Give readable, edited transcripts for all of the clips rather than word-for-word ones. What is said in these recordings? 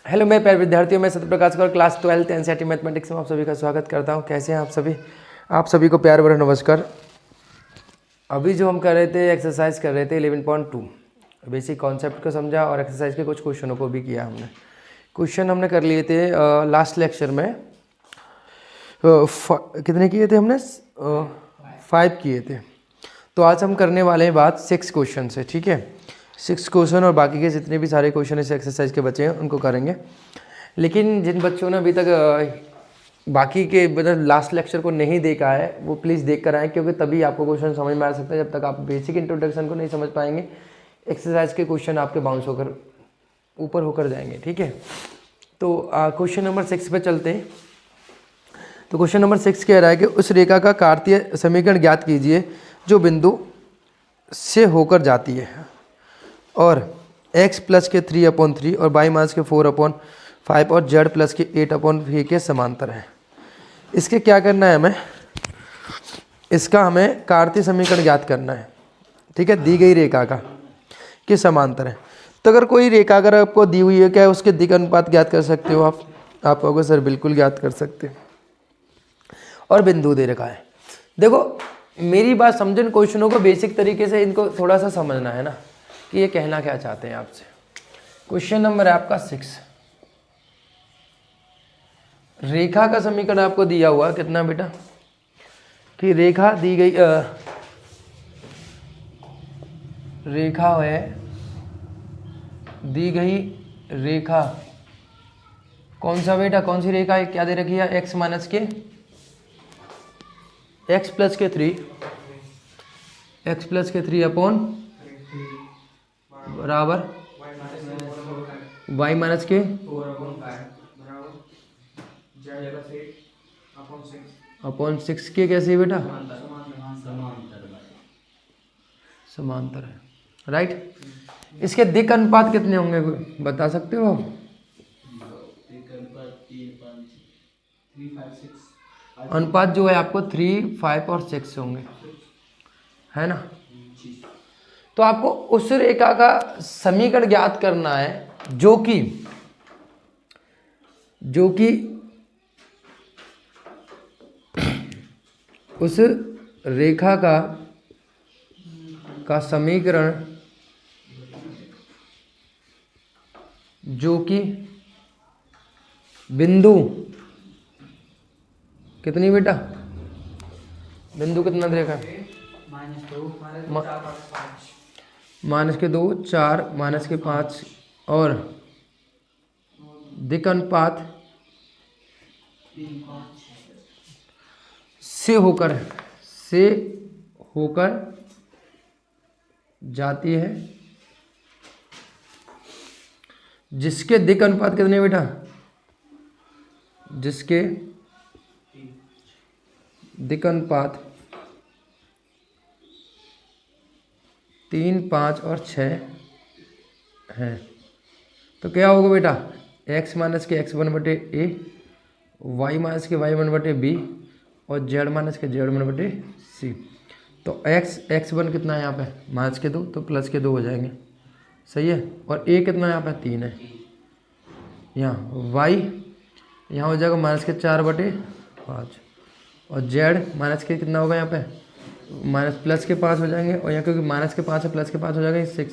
Hello मेरे प्यारे विद्यार्थियों, मैं सत्यप्रकाश कर क्लास 12 एनसीईआरटी मैथमेटिक्स में आप सभी का स्वागत करता हूं। कैसे हैं आप सभी? आप सभी को प्यार भरा नमस्कार। अभी जो हम कर रहे थे एक्सरसाइज कर रहे थे 11.2 बेसिक कॉन्सेप्ट को समझा और एक्सरसाइज के कुछ क्वेश्चनों को भी किया हमने। क्वेश्चन हमने कर लिए थे लास्ट लेक्चर में। कितने किए थे हमने? 5 किए थे। तो आज हम करने वाले हैं बात 6 क्वेश्चन से, ठीक है। 6 क्वेश्चन और बाकी के जितने भी सारे क्वेश्चन इस एक्सरसाइज के बचे हैं उनको करेंगे। लेकिन जिन बच्चों ने अभी तक बाकी के मतलब लास्ट लेक्चर को नहीं देखा है वो प्लीज़ देख कर आएँ, क्योंकि तभी आपको क्वेश्चन समझ में आ सकता है। जब तक आप बेसिक इंट्रोडक्शन को नहीं समझ पाएंगे एक्सरसाइज के क्वेश्चन आपके बाउंस होकर ऊपर होकर जाएंगे, ठीक है। तो क्वेश्चन नंबर 6 पे चलते हैं। तो क्वेश्चन नंबर 6 कह रहा है कि उस रेखा का कार्तीय समीकरण ज्ञात कीजिए जो बिंदु से होकर जाती है और x प्लस के 3/3 और y माइनस के 4/5 और z प्लस के 8/3 के समांतर है। इसके क्या करना है हमें? इसका हमें कार्तीय समीकरण ज्ञात करना है, ठीक है। दी गई रेखा का कि समांतर है। तो अगर कोई रेखा अगर आपको दी हुई है, क्या उसके दिक् अनुपात ज्ञात कर सकते हो आप? आप कहोगे सर बिल्कुल ज्ञात कर सकते हैं। और बिंदु दे रखा है। देखो मेरी बात समझन, क्वेश्चनों को बेसिक तरीके से इनको थोड़ा सा समझना है ना कि ये कहना क्या चाहते हैं आपसे। क्वेश्चन नंबर है आपका 6। रेखा का समीकरण आपको दिया हुआ कितना बेटा? कि रेखा दी गई रेखा है, दी गई रेखा कौन सा बेटा? कौन सी रेखा है? क्या दे रखी है? x माइनस के x प्लस के 3 अपॉन बराबर y माइनस के अपॉन 6 के कैसे बेटा? समांतर है, राइट। इसके दिक् अनुपात कितने होंगे बता सकते हो? अनुपात जो है आपको 3, 5 और 6 होंगे, है ना। तो आपको उस रेखा का समीकरण ज्ञात करना है जो कि उस रेखा का समीकरण जो कि बिंदु कितनी बेटा? बिंदु कितना देखा? माइनस के 2, 4, माइनस के 5 और दिक् अनुपात से होकर जाती है, जिसके दिक् अनुपात कितने बेटा? जिसके दिक् अनुपात 3, 5 और 6 है। तो क्या होगा बेटा? x माइनस के x1/a, y माइनस के y1/b और z माइनस के z1/c। तो x1 कितना है यहाँ पे? माइनस के 2, तो प्लस के 2 हो जाएंगे, सही है। और a कितना है यहाँ पे? 3 है। यहाँ y यहाँ हो जाएगा माइनस के 4/5 और z माइनस के कितना होगा यहाँ पे? माइनस प्लस के 5 हो जाएंगे। और यहाँ क्योंकि माइनस के 5 है प्लस के 5 हो जाएगा 6।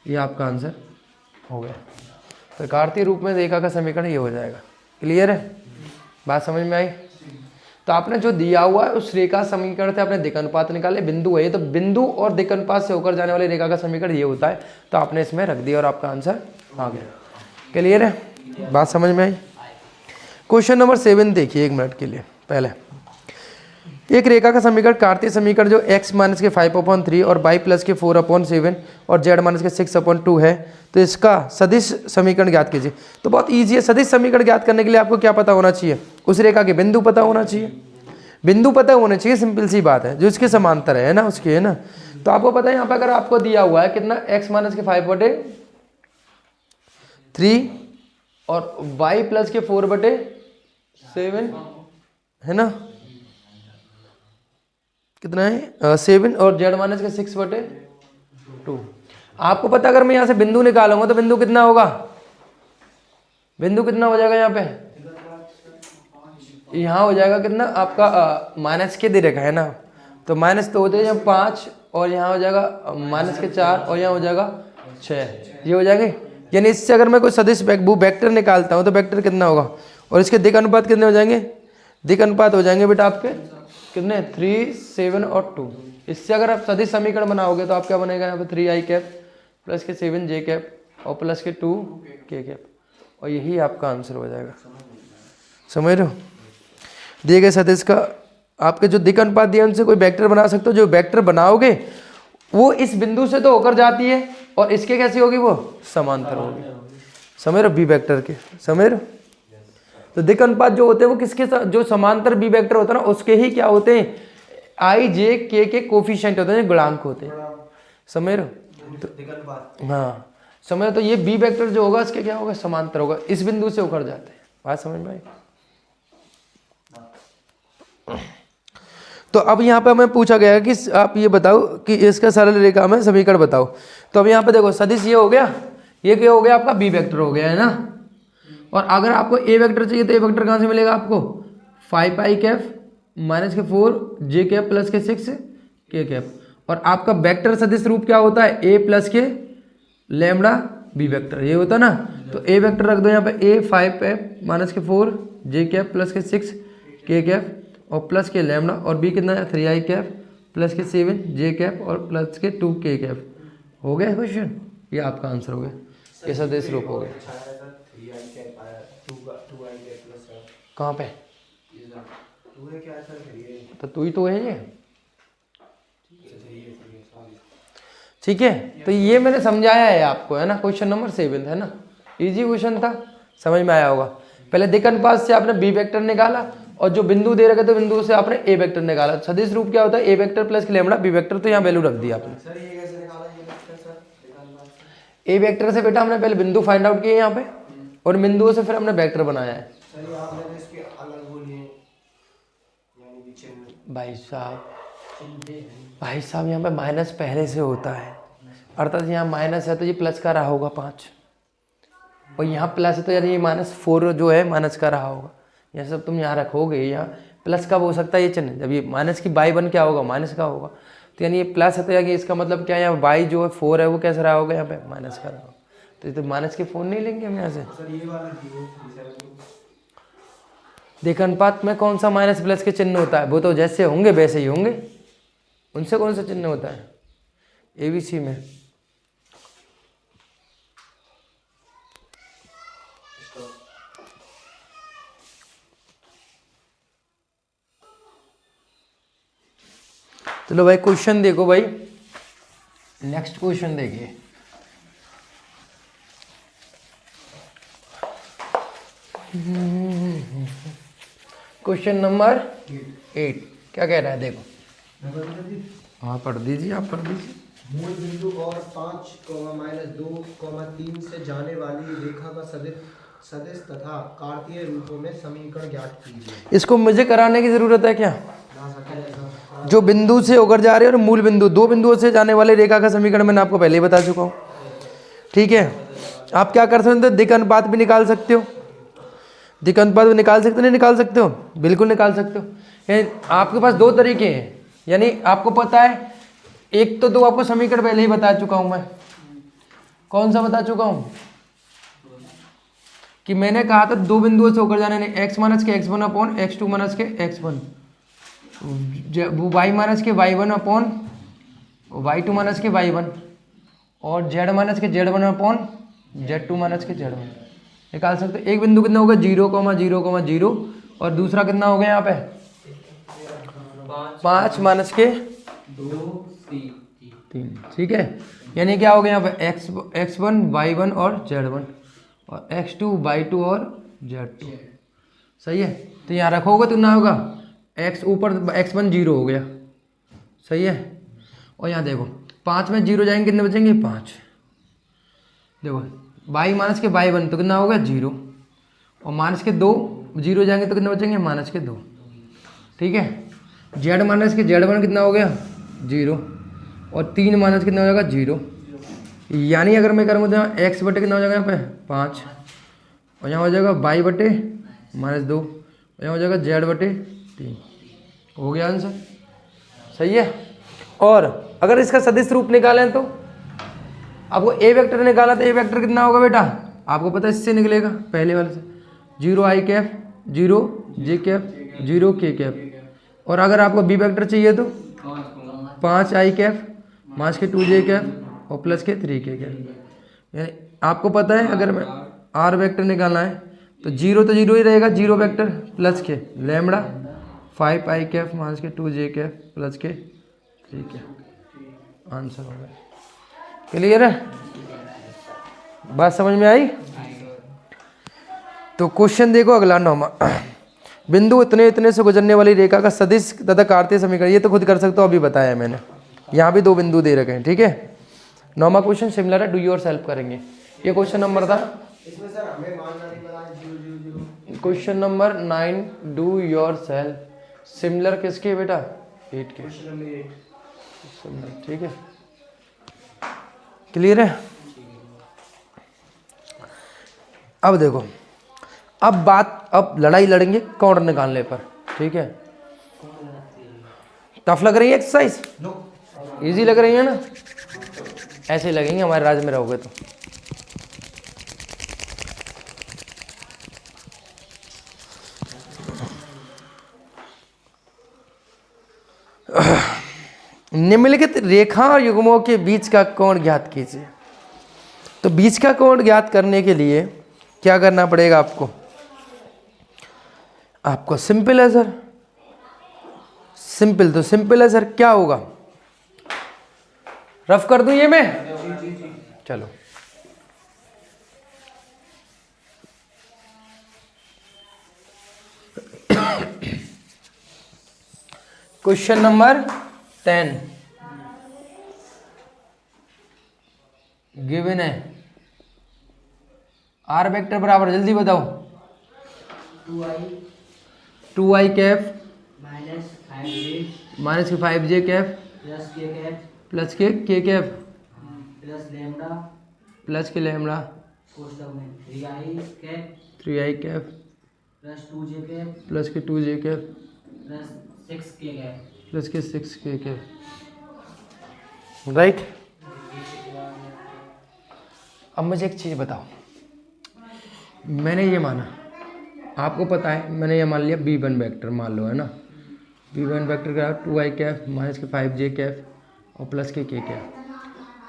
ये आपका आंसर हो गया। तो कार्तीय रूप में रेखा का समीकरण ये हो जाएगा। क्लियर है? बात समझ में आई? तो आपने जो दिया हुआ है उस रेखा समीकरण से आपने दिक् अनुपात निकाले। बिंदु है, तो बिंदु और दिक् अनुपात से होकर जाने वाली रेखा का समीकरण ये होता है। तो आपने इसमें रख दिया और आपका आंसर आ गया। क्लियर है? बात समझ में आई? क्वेश्चन नंबर 7 देखिए 1 मिनट के लिए। पहले एक रेखा का समीकरण कार्तीय समीकरण जो x माइनस के 5/3 और y प्लस के 4/7 और z माइनस के 6/2 है, तो इसका सदिश समीकरण ज्ञात कीजिए। तो बहुत ईजी है। सदिश समीकरण ज्ञात करने के लिए आपको क्या पता होना चाहिए? उस रेखा के बिंदु पता होना चाहिए। बिंदु पता होने चाहिए, सिंपल सी बात है, जो इसके समांतर है ना उसके, है ना। तो आपको पता है यहाँ पर अगर आपको दिया हुआ है कितना x माइनस के 5/3 और y प्लस के 4/7 है ना, कितना है 7 और z माइनस के 6/2। आपको पता अगर मैं यहाँ से बिंदु निकालूंगा तो बिंदु कितना होगा, बिंदु कितना हो जाएगा यहाँ पे, यहाँ हो जाएगा कितना आपका माइनस के दे रखा है ना, तो माइनस तो होते हैं 5 और यहाँ हो जाएगा माइनस के 4 और यहाँ हो जाएगा 6, ये हो जाएंगे। यानी इससे अगर मैं कोई सदिश वेक्टर निकालता हूँ तो वेक्टर कितना होगा, और इसके दिक् अनुपात कितने हो जाएंगे, दिक् अनुपात हो जाएंगे बेटा आपके कितने 3, 7 और 2। इससे अगर आप सदिश समीकरण बनाओगे तो आप क्या बनेगा यहाँ पे 3i कैप प्लस के 7j कैप और प्लस के 2k कैप, और यही आपका आंसर हो जाएगा। समझ रहे हो, दिए गए सदिश का आपके जो दिक् अनुपात दिए उनसे कोई वेक्टर बना सकते हो, जो वेक्टर बनाओगे वो इस बिंदु से तो होकर जाती है और इसके कैसी होगी, वो समांतर होगी। समझ रहे हो, बी वेक्टर के, समझ रहे हो। तो दिक् अनुपात जो होते हैं वो किसके साथ, जो समांतर बी वेक्टर होता है ना उसके ही क्या होते हैं, आई जे के कोफिशिएंट होते हैं, गुणांक होते हैं। समझ रहे हो, तो हाँ समझ रहे, तो ये बी वेक्टर जो होगा इसके क्या होगा, समांतर होगा, इस बिंदु से होकर जाते हैं। बात समझ में आई। तो अब यहाँ पे हमें पूछा गया है कि आप ये बताओ कि इसका सरल रेखा में समीकरण बताओ। तो अब यहाँ पे देखो सदिश ये हो गया, ये क्या हो गया आपका बी वेक्टर हो गया है ना, और अगर आपको ए वेक्टर चाहिए तो ए वेक्टर कहाँ से मिलेगा आपको, 5i कैप माइनस के 4j कैप प्लस के 6k कैप, और आपका वेक्टर सदिश रूप क्या होता है, a प्लस के लैम्बडा बी वेक्टर, ये होता है ना। तो ए वेक्टर रख दो यहाँ पे, a 5 कैप माइनस के 4j कैप प्लस के 6k कैप और प्लस के लैम्बडा, और बी कितना है 3i कैप प्लस के 7j कैप और प्लस के 2k कैप। हो गया क्वेश्चन, ये आपका आंसर हो गया, ये सदिश रूप हो गया। कहाँ पे, तो तू ही तो है ये, ठीक है। तो ये मैंने समझाया है आपको, है ना, क्वेश्चन नंबर 7 है ना, इजी क्वेश्चन था, समझ में आया होगा। पहले दिक् अनुपात से आपने बी वेक्टर निकाला और जो बिंदु दे रखे थे बिंदु से आपने ए वेक्टर निकाला। सदिश रूप क्या होता है, a vector plus lambda b vector, तो यहाँ वैल्यू रख दी आपने। ए वेक्टर से बेटा हमने पहले बिंदु फाइंड आउट किए यहाँ पे, और बिंदुओं से फिर हमने वेक्टर बनाया है। भाई साहब यहाँ पे माइनस पहले से होता है, अर्थात यहाँ माइनस है तो ये प्लस का रहा होगा 5, और यहाँ प्लस है तो यानी ये -4 जो है माइनस का रहा होगा। यह सब तुम यहाँ रखोगे, यहाँ प्लस का हो सकता है ये चिन्ह, जब ये माइनस की बाई बन क्या होगा, माइनस का होगा, तो यानी ये प्लस है तो यानी इसका मतलब क्या है, यहाँ बाई जो है 4 है वो कैसा रहा होगा, यहाँ पे माइनस का रहा होगा। तो ये तो माइनस के फोन नहीं लेंगे हम यहाँ से। दिक् अनुपात में कौन सा माइनस प्लस के चिन्ह होता है, वो तो जैसे होंगे वैसे ही होंगे, उनसे कौन सा चिन्ह होता है एबीसी में। चलो भाई क्वेश्चन देखो भाई, नेक्स्ट क्वेश्चन देखिए। क्वेश्चन नंबर 8 क्या कह रहा है, देखो। हाँ पढ़ दीजिए, आप पढ़ दीजिए। मूल बिंदु और 5, -2, 3 से जाने वाली रेखा का सदिश तथा कार्तीय रूपों में समीकरण ज्ञात कीजिए। इसको मुझे कराने की जरूरत है क्या, जो बिंदु से होकर जा रहे हैं और मूल बिंदु, दो बिंदुओं से जाने वाले रेखा का समीकरण मैंने आपको पहले ही बता चुका हूँ, ठीक है। आप क्या कर सकते हो, दिक् अनुपात भी निकाल सकते हो, दिक् अनुपात भी निकाल सकते हो, नहीं निकाल सकते हो, बिल्कुल निकाल सकते हो। यानी आपके पास दो तरीके हैं, यानी आपको पता है, एक तो दो आपको समीकरण पहले ही बता चुका हूं मैं। कौन सा बता चुका हूं, कि मैंने कहा था दो बिंदुओं से होकर जाने, x माइनस के x1 अपॉन x2 माइनस के x1, y माइनस के y1 अपॉन y2 माइनस के y1, और z माइनस के z1 अपॉन z2 माइनस के z1 निकाल सकते। एक बिंदु कितना होगा 0,0,0, और दूसरा कितना हो गया यहाँ पे 5 माइनस के 3, ठीक है। यानी क्या हो गया यहाँ पे x1 y1 और z1, और x2 y2 और z2, सही है। तो यहाँ रखोगे तो ना होगा x ऊपर x1 0 हो गया, सही है। और यहाँ देखो 5 में 0 जाएंगे कितने बचेंगे 5, देखो y माइनस के y1 तो कितना होगा 0, और माइनस के 2 0 जाएंगे तो कितने बचेंगे -2, ठीक है। z माइनस के z1 कितना हो गया 0, और 3 माइनस कितना हो जाएगा 0, यानी अगर मैं करूँगा तो यहाँ एक्स बटे कितना हो जाएगा यहाँ पे 5, और यहाँ हो जाएगा वाई बटे -2, और यहाँ हो जाएगा जेड बटे 3। हो गया आंसर, सही है। और अगर इसका सदिश रूप निकालें तो आपको ए वेक्टर निकाला तो ए वेक्टर कितना होगा बेटा, आपको पता है इससे निकलेगा पहले वाले से, 0 i cap 0 j cap 0 k cap. और अगर आपको बी वेक्टर चाहिए तो 5 i कैप -2 j कैप और +3 k कैप। यानी आपको पता है अगर मैं आर वेक्टर निकालना है तो 0 तो 0 ही रहेगा, 0 वेक्टर प्लस के lambda 5 i cap -2 j cap +k 3 k। Answer हो गया। क्लियर है, बात समझ में आई। तो क्वेश्चन देखो अगला 9वां, बिंदु इतने इतने से गुजरने वाली रेखा का सदिश तथा कार्तीय समीकरण, ये तो खुद कर सकते हो, अभी बताया मैंने। यहाँ भी 2 बिंदु दे रखे हैं, ठीक है। 9वां क्वेश्चन सिमिलर है, डू योर सेल्फ करेंगे। ये क्वेश्चन नंबर था, इसमें सर हमें मानना नहीं पता 0 0 0। Question number 9, do your self. Similar किसके बेटा, 8 के। क्वेश्चन नंबर 8 सिमिलर, ठीक है, क्लियर है। अब देखो, अब लड़ाई लड़ेंगे कॉर्नर निकालने पर, ठीक है। टफ लग रही है एक्सरसाइज, इजी लग रही है ना, ऐसे ही लगेंगे हमारे राज्य में रहोगे तो। निम्नलिखित रेखा और युग्मों के बीच का कोण ज्ञात कीजिए। तो बीच का कोण ज्ञात करने के लिए क्या करना पड़ेगा आपको सिंपल है सर, सिंपल तो सिंपल है सर। क्या होगा, रफ कर दूं ये मैं, चलो क्वेश्चन नंबर 10 गिवन है, आर वेक्टर बराबर, जल्दी बताओ, 2i Kaif -5j Kaif plus के कैफ प्लस के लैम्बडा 3i कैफ प्लस के 2j कैफ प्लस के 6k कैफ, राइट। अब मुझे एक चीज़ बताओ, मैंने ये माना, आपको पता है मैंने ये मान लिया b1 वेक्टर मान लो, है ना। b1 वेक्टर का 2i कैफ -5j कैफ और प्लस के k कैफ,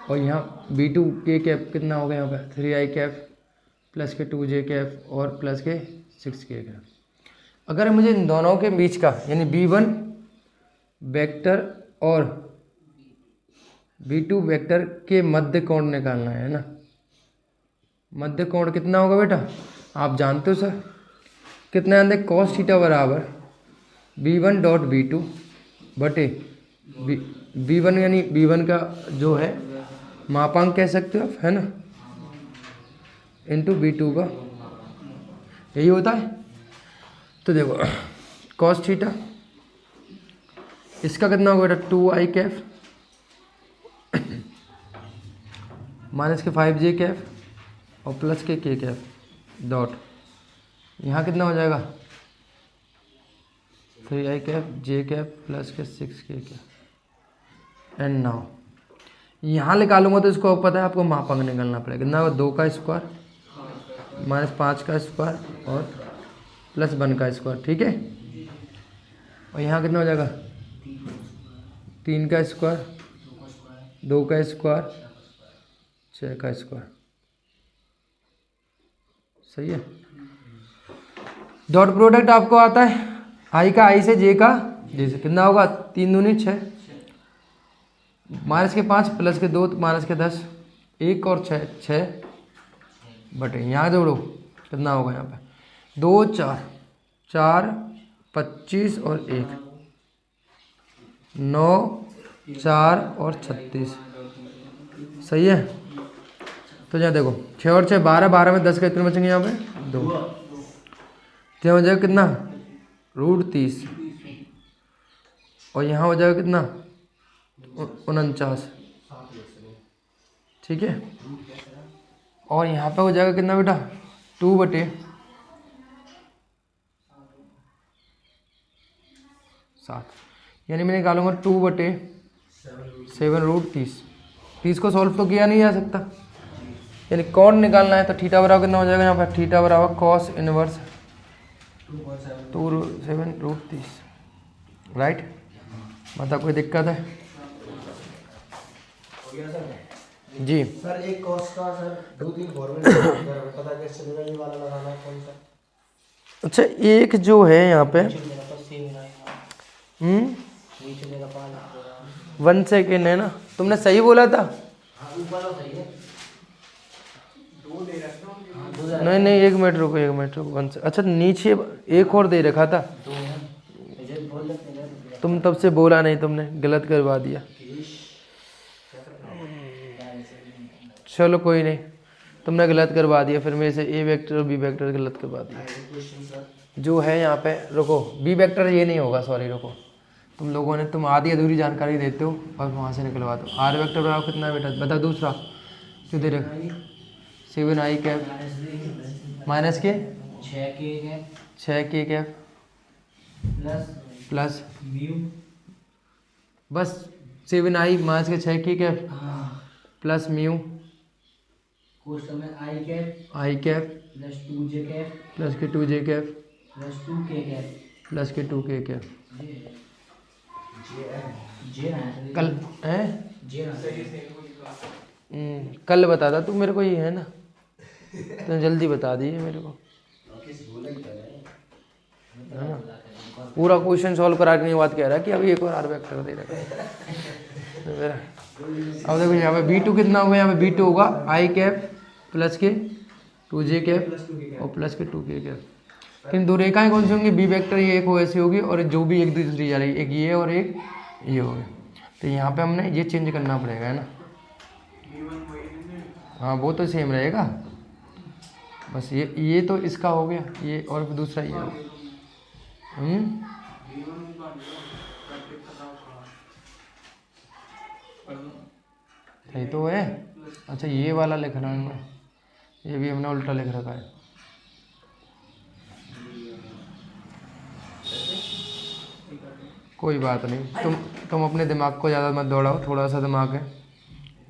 और यहाँ b2 k कैफ कितना हो गया, यहाँ पे 3i कैफ प्लस के 2j कैफ और प्लस के 6k कैफ। अगर मुझे इन दोनों के बीच का यानी b1 वेक्टर और b2 वेक्टर के मध्य कोण निकालना है ना, मध्य कोण कितना होगा बेटा, आप जानते हो सर कितना जानते, cos थीटा बराबर b1 डॉट b2 बटे b1 यानी b1 का जो है मापांक कह सकते हो आप, है ना, इंटू b2 का, यही होता है। तो देखो cos थीटा इसका कितना होगा बेटा, 2i कैफ माइनस के 5j कैफ और प्लस के k कैफ डॉट, यहाँ कितना हो जाएगा 3i Kaif j Kaif plus के 6k कैफ। एंड नाउ यहाँ निकालूंगा तो इसको पता है आपको मापांक निकालना पड़ेगा, कितना होगा 2 का स्क्वायर माइनस 5 का स्क्वायर और प्लस 1 का स्क्वायर, ठीक है। और यहाँ कितना हो जाएगा 3 का स्क्वायर 2 का स्क्वायर 6 का स्क्वायर, सही है। डॉट प्रोडक्ट आपको आता है आई का आई से जे का जे से, कितना होगा 3 दूनी 6 माइनस के 5 प्लस के 2 माइनस के 10 1 और 6 बटे, यहाँ जोड़ो कितना होगा, यहाँ पे 2 4 25 और 1 9 4 और 36, सही है। तो यहाँ देखो 6 और 6 12, 12 में 10 का कितने बचेंगे, यहाँ पे 2, तो हो जाएगा कितना √30 और यहाँ हो जाएगा कितना 49, ठीक है। और यहाँ पे हो जाएगा कितना बेटा 2/7, यानी मैं निकालूंगा 2/7 30 को सॉल्व तो किया नहीं जा सकता, यानी कौन निकालना है। तो थीटा बराबर कितना हो जाएगा यहाँ पर, थीटा बराबर cos इनवर्स 2/7 राइट। बता कोई दिक्कत है जी। सर एक कॉस का सर 2-3 फॉर्मूला पता कैसे चलेगा ये वाला लगाना है कौन सा? अच्छा एक जो है यहाँ पे 1 सेकेंड है ना, तुमने सही बोला था। नहीं नहीं 1 मिनट रुको 1 से अच्छा नीचे एक और दे रखा था, तुम तब से बोला नहीं, तुमने गलत करवा दिया। चलो कोई नहीं, तुमने गलत करवा दिया, फिर मेरे से ए वेक्टर और बी वेक्टर गलत करवा दिया। जो है यहाँ पे रुको, बी वेक्टर ये नहीं होगा, सॉरी रुको, तुम लोगों ने तुम आधी अधूरी जानकारी देते हो और वहाँ से निकलवा दो। आर वेक्टर बराबर कितना बेटा बता, दूसरा जो दे रखा 7i कैप माइनस के 6k कैप प्लस बस 7i माइनस के 6k कैप प्लस म्यू आई कैप प्लस के 2j कैप प्लस के 2k कैप। कल है कल बता था तू मेरे को, ये है ना, तो जल्दी बता दीजिए मेरे को, है ना। पूरा क्वेश्चन सॉल्व कराने के बाद कह रहा है कि अभी एक और आर वेक्टर दे रखा है। अब देखो यहाँ पे B2 कितना होगा, यहाँ पे B2 होगा आई कैप प्लस के 2j कैप और प्लस के 2k कैप। लेकिन दो रेखाएं कौन सी होंगी, बी वेक्टर ये एक हो ऐसी होगी और जो भी एक दूसरी जा रही है, एक ये और एक ये होगी। तो यहाँ पे हमने ये चेंज करना पड़ेगा, है ना। हाँ वो तो सेम रहेगा, बस ये तो इसका हो गया, ये और दूसरा ये हो। सही तो है। अच्छा ये वाला लिख रहा हूँ मैं, ये भी हमने उल्टा लिख रखा है। कोई बात नहीं, तुम अपने दिमाग को ज़्यादा मत दौड़ाओ, थोड़ा सा दिमाग है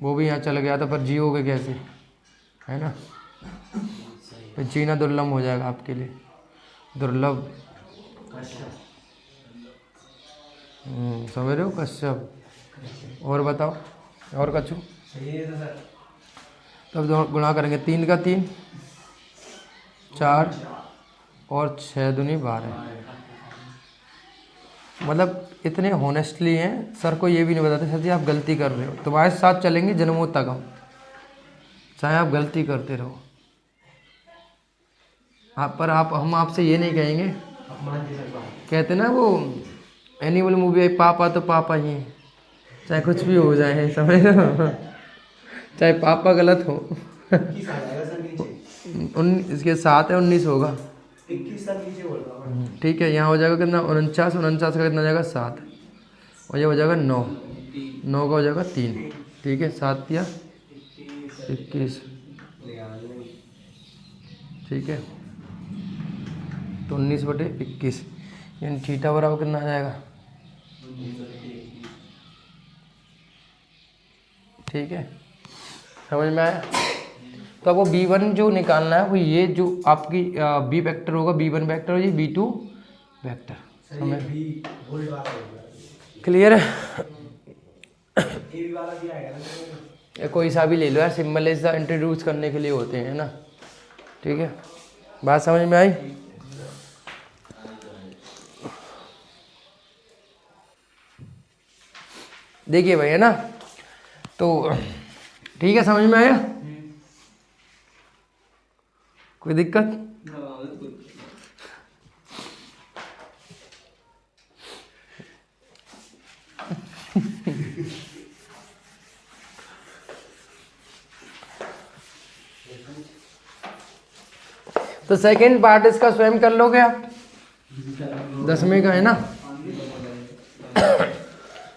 वो भी यहाँ चल गया था, पर जियोगे कैसे, है ना। फिर जीना दुर्लभ हो जाएगा आपके लिए, दुर्लभ। समझ रहे हो, कश्यप। और बताओ, और कछु। तब गुणा करेंगे 3 का 3 4 और 6 दूनी 12। मतलब इतने होनेस्टली हैं, सर को ये भी नहीं बताते सर जी आप गलती कर रहे हो, तुम्हारे साथ चलेंगे जन्मों तक हम, चाहे आप गलती करते रहो। आप पर हम आपसे ये नहीं कहेंगे, कहते ना वो एनिमल मूवी है, पापा तो पापा ही है, चाहे कुछ भी हो जाए, समझ रहे हो, चाहे पापा गलत हो। इसके साथ है 19 होगा, ठीक है। यहाँ हो जाएगा कितना 49, 49 का कितना हो जाएगा 7, और ये हो जाएगा 9, 9 का हो जाएगा 3, ठीक है। 7 या 21, ठीक है। तो 19/21 यानी थीटा बराबर कितना आ जाएगा, ठीक है। समझ में आया। तो आपको B1 जो निकालना है वो ये जो आपकी B वेक्टर होगा, B1 वेक्टर और ये B2 वेक्टर, समझ क्लियर है। कोई सा भी ले लो यार, सिंबल इज द इंट्रोड्यूस करने के लिए होते हैं ना, ठीक है। बात समझ में आई। देखिए भाई, है ना, तो ठीक है, समझ में आया, कोई दिक्कत। तो सेकंड पार्ट इसका स्वयं कर लोगे आप, 10वें का, है ना।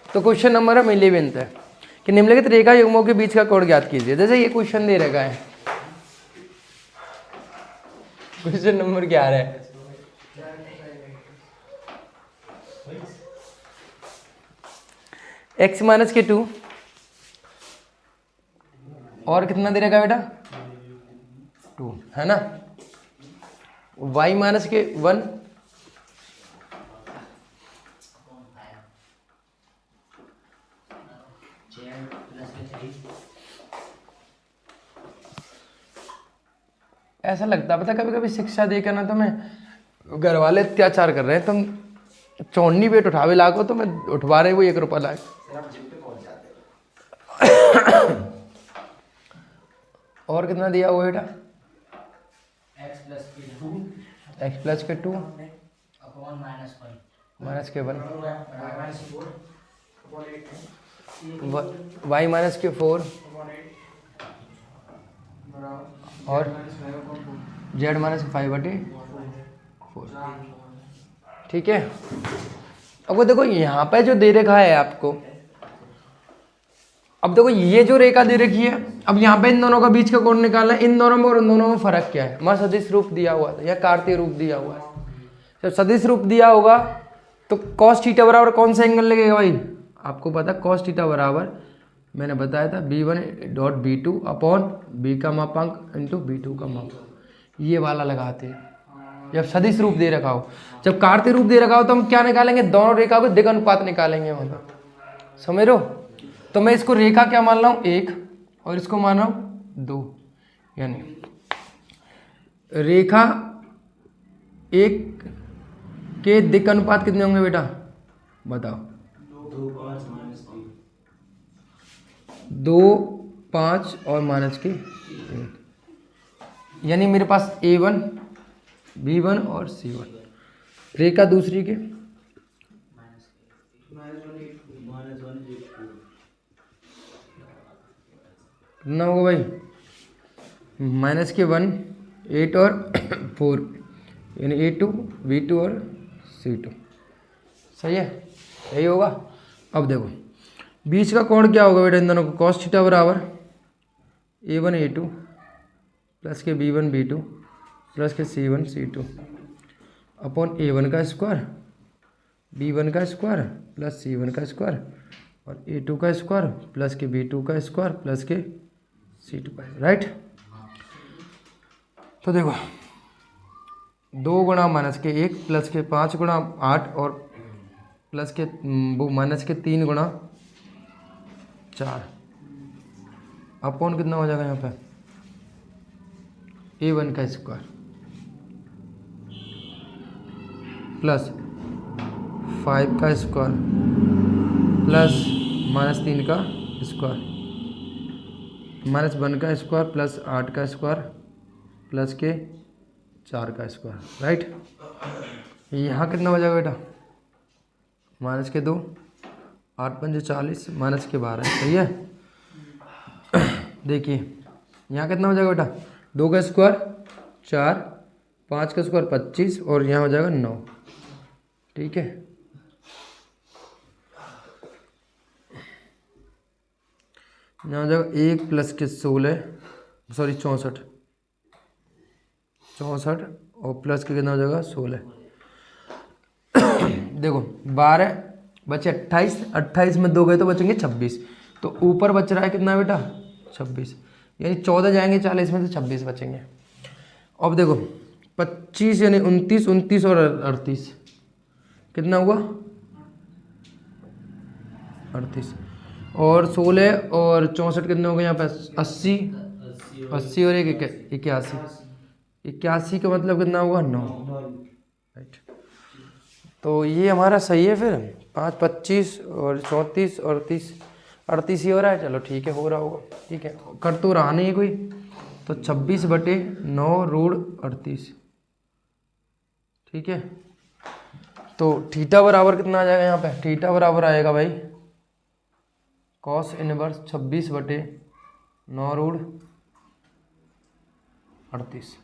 तो क्वेश्चन नंबर है 11 है कि निम्नलिखित रेखा युग्मों के बीच का कोण ज्ञात कीजिए। जैसे ये क्वेश्चन दे रखा है, क्वेश्चन नंबर 11 है, x माइनस के 2 और कितना दे रखा है बेटा 2 है ना, y माइनस के 1 ऐसा लगता पता कभी कभी शिक्षा देकर ना तो मैं घर वाले अत्याचार कर रहे हैं, तुम चौनी वेट उठावे लागो तो मैं उठवा रहे वो 1 रुपया लाए। और कितना दिया हुआ बेटा x प्लस के 2 माइनस के 1 y माइनस के 4 और z माइनस 5/4। ठीक है, अब वो देखो यहाँ पे जो दे रखा है आपको, अब देखो ये जो रेखा दे रखी है, अब यहाँ पे इन दोनों का बीच का कोण निकालना है, इन दोनों में और इन दोनों में फर्क क्या है। मैं सदिश रूप दिया हुआ था या कार्तीय रूप दिया हुआ है, जब सदिश रूप दिया होगा तो cos थीटा बराबर कौन सा एंगल लगेगा भाई, आपको पता cos थीटा बराबर मैंने बताया था b1.b2 अपॉन b का मापांक इंटू b2 का मापांक, ये वाला लगाते हैं जब सदिश रूप दे रखा हो। जब कार्तीय रूप दे रखा हो तो हम क्या निकालेंगे, दोनों रेखा को दिग अनुपात निकालेंगे, मतलब समझ रहे हो। तो मैं इसको रेखा क्या मान रहा हूँ 1 और इसको मान रहा हूँ 2, यानी रेखा 1 के दिक् अनुपात कितने होंगे बेटा बताओ, 2 5 और माइनस के 1, यानी मेरे पास A1 B1 और C1। रेखा दूसरी के कितना होगा भाई, माइनस के 1 8 और 4, यानी A2 B2 और C2। सही है, यही होगा। अब देखो बीच का कोण क्या होगा बेटा इन दोनों को, cos थीटा बराबर A1 A2 प्लस के B1 B2 प्लस के C1 C2 अपॉन A1 का स्क्वायर B1 का स्क्वायर प्लस C1 का स्क्वायर और A2 का स्क्वायर प्लस के B2 का स्क्वायर प्लस के C2 का, राइट। तो देखो 2 गुणा माइनस के 1 प्लस के 5 गुणा 8 और प्लस के वो माइनस के 3 गुणा 4 अपॉन कितना हो जाएगा यहाँ पे A1 का स्क्वायर प्लस 5 का स्क्वायर प्लस माइनस 3 का स्क्वायर माइनस 1 का स्क्वायर प्लस 8 का स्क्वायर प्लस के 4 का स्क्वायर, राइट। यहाँ कितना हो जाएगा बेटा माइनस के 2 8 5 40 माइनस के 12, सही है। देखिए यहाँ कितना हो जाएगा बेटा 2 का स्क्वायर 4 5 का स्क्वायर 25 और यहाँ हो जाएगा 9, ठीक है। यहाँ हो जाएगा 1 प्लस के 16 सॉरी 64 और प्लस के कितना हो जाएगा 16। देखो 12 बचे 28, 28 में 2 गए तो बचेंगे 26, तो ऊपर बच रहा है कितना बेटा 26, यानी 14 जाएंगे 40 में से 26 बचेंगे। अब देखो 25 यानी 29 29 और 38 कितना हुआ 38 और 16 और 64 कितने हो गए यहाँ पे 80 80 और 81 का मतलब कितना हुआ 9, राइट। तो ये हमारा सही है। फिर 5 25 और 34 और 38 ही हो रहा है, चलो ठीक है हो रहा होगा, ठीक है कर तो रहा नहीं कोई, तो 26/9 रूढ़ 38, ठीक है। तो थीटा बराबर कितना आ जाएगा यहाँ पे, थीटा बराबर आएगा भाई cos इनवर्स 26/9 रूढ़ 38,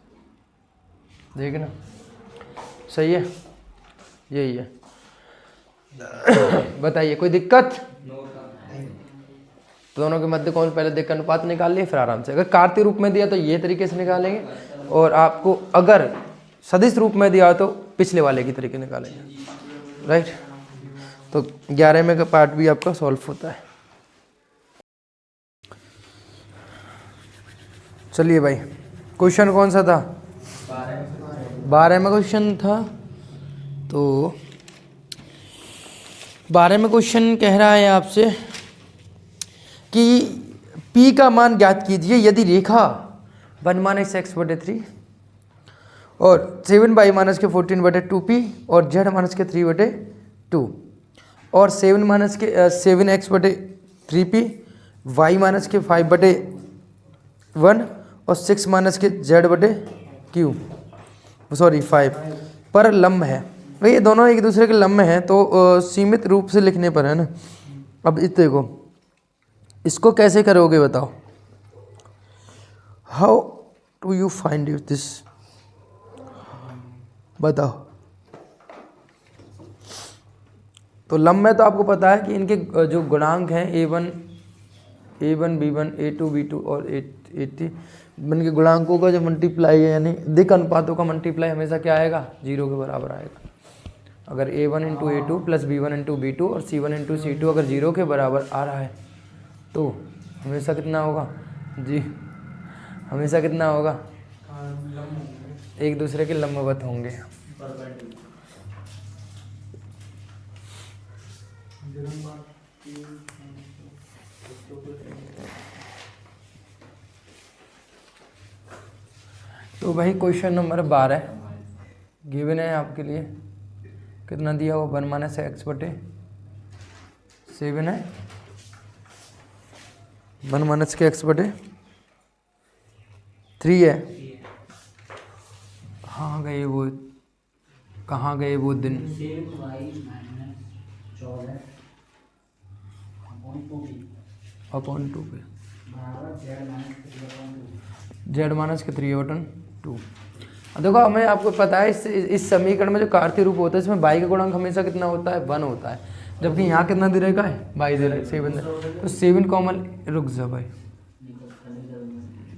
देखना सही है, यही है। बताइए कोई दिक्कत? तो दोनों के मध्य कौन पहले देख कर अनुपात निकाल लिए, फिर आराम से। अगर कार्तीय रूप में दिया तो ये तरीके से निकालेंगे, और आपको अगर सदिश रूप में दिया तो पिछले वाले की तरीके निकालेंगे, राइट। तो 11वें का पार्ट भी आपका सॉल्व होता है। चलिए भाई, क्वेश्चन कौन सा था, 12वां क्वेश्चन था। तो 12वां क्वेश्चन कह रहा है आपसे कि P का मान ज्ञात कीजिए यदि रेखा 1-x/3 और 7y-14/2p और z-3/2 और 7x/3p y-5/1 और 6-z/q सॉरी 5 पर लंब है। भाई ये दोनों एक दूसरे के लंब हैं, तो सीमित रूप से लिखने पर है ना। अब इस देखो, इसको कैसे करोगे बताओ, how do you find it this, बताओ। तो लंब में तो आपको पता है कि इनके जो गुणांक हैं a1 b1 a2 b2 और a3 इनके गुणांकों का जो मल्टीप्लाई है, यानी दिक् अनुपातों का मल्टीप्लाई हमेशा क्या आएगा, 0 के बराबर आएगा। अगर a1 × a2 + b1 × b2 और c1 × c2 अगर 0 के बराबर आ रहा है तो हमेशा कितना होगा जी, हमेशा कितना होगा, एक दूसरे के लंबवत होंगे। तो भाई क्वेश्चन नंबर 12 गिवन है आपके लिए, कितना दिया हुआ, 1-x/7 है, 1-x/3 है। हाँ गए वो, कहाँ गए वो दिन, अपॉन 2 पे z-3/2। देखो हमें आपको पता है इस समीकरण में जो कार्तीय रूप होता है इसमें y का गुणांक हमेशा कितना होता है, 1 होता है, जबकि यहाँ कितना दे रखा है, y दे रहा है 7 है। तो 7 कॉमन, रुक जा भाई,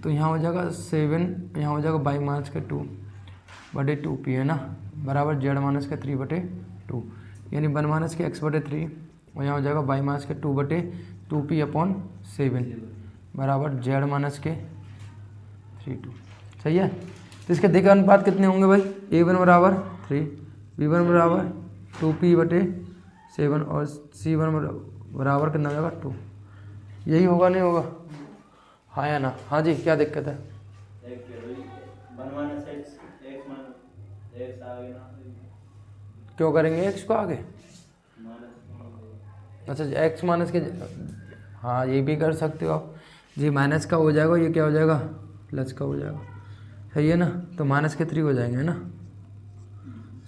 तो यहाँ हो जाएगा 7, यहाँ हो जाएगा y-2/2p है ना, बराबर z-3/2, यानी 1-x/3 और यहाँ हो जाएगा y-2/2p अपॉन 7 बराबर z-3/2। सही है। तो इसके दिक् अनुपात कितने होंगे भाई, a1 बराबर 3, b1 बराबर 2p/7 और c1 बराबर कितना हो जाएगा 2। यही होगा, नहीं होगा, हाँ या ना, हाँ जी, क्या दिक्कत है, क्यों करेंगे x को आगे, अच्छा x माइनस के, हाँ ये भी कर सकते हो आप जी, माइनस का हो जाएगा, ये क्या हो जाएगा, प्लस का हो जाएगा, सही है ना। तो -3 हो जाएंगे, है ना,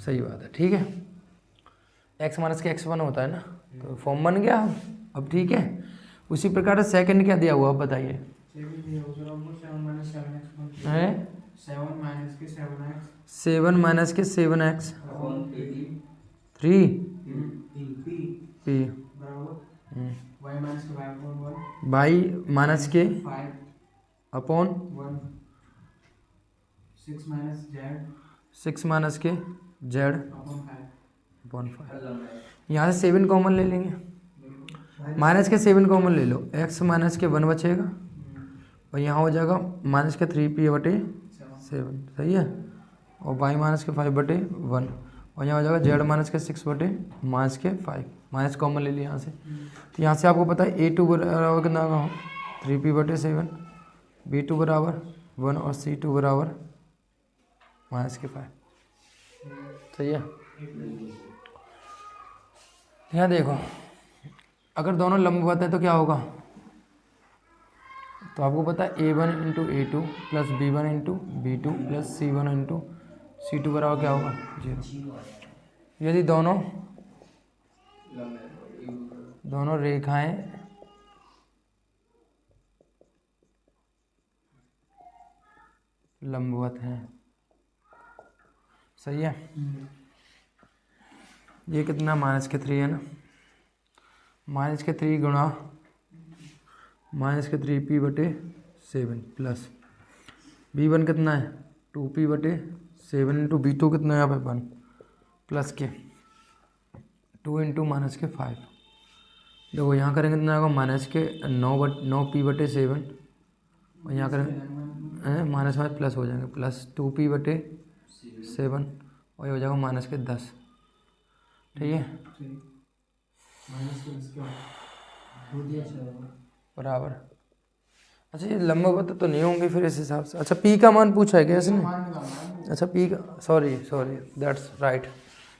सही बात है, ठीक है। x - के x1 होता है ना, तो फॉर्म बन गया अब, ठीक है। उसी प्रकार से सेकंड क्या दिया हुआ, आप बताइए, है 7 - के 7x 3 p y - के अपॉन 6 - के z अपॉन 5। यहाँ से 7 कॉमन ले लेंगे, माइनस के 7 कॉमन ले लो, x - के 1 बचेगा और यहाँ हो जाएगा -के 3p/7, सही है, और y - के 5/1 और यहाँ हो जाएगा z - के 6/-5, माइनस कॉमन ले लिया यहाँ से। तो यहाँ से आपको पता है a2 बराबर कितना होगा, 3p/7, b2 बराबर 1 और c2 बराबर -के 5, सही है। यहाँ देखो, अगर दोनों लंबवत हैं तो क्या होगा, तो आपको पता है a1 × a2 + b1 × b2 + c1 × c2 बराबर क्या होगा, 0। यदि दोनों रेखाएं लंबवत हैं, सही है। ये कितना -के 3 है ना, -के 3 गुणा -3p/7 प्लस b1 कितना है 2p/7 इंटू b2 कितना है यहाँ पे 1 प्लस के 2 इंटू -5। देखो यहाँ करेंगे कितना आएगा -9p/7 और यहाँ करेंगे -5 प्लस हो जाएंगे प्लस 2p/7 और ये हो जाएगा -10। ठीक है बराबर। अच्छा ये लंबवत तो नहीं होंगे फिर इस हिसाब से। अच्छा पी का मान पूछा है क्या इसने? अच्छा पी का सॉरी दैट्स राइट।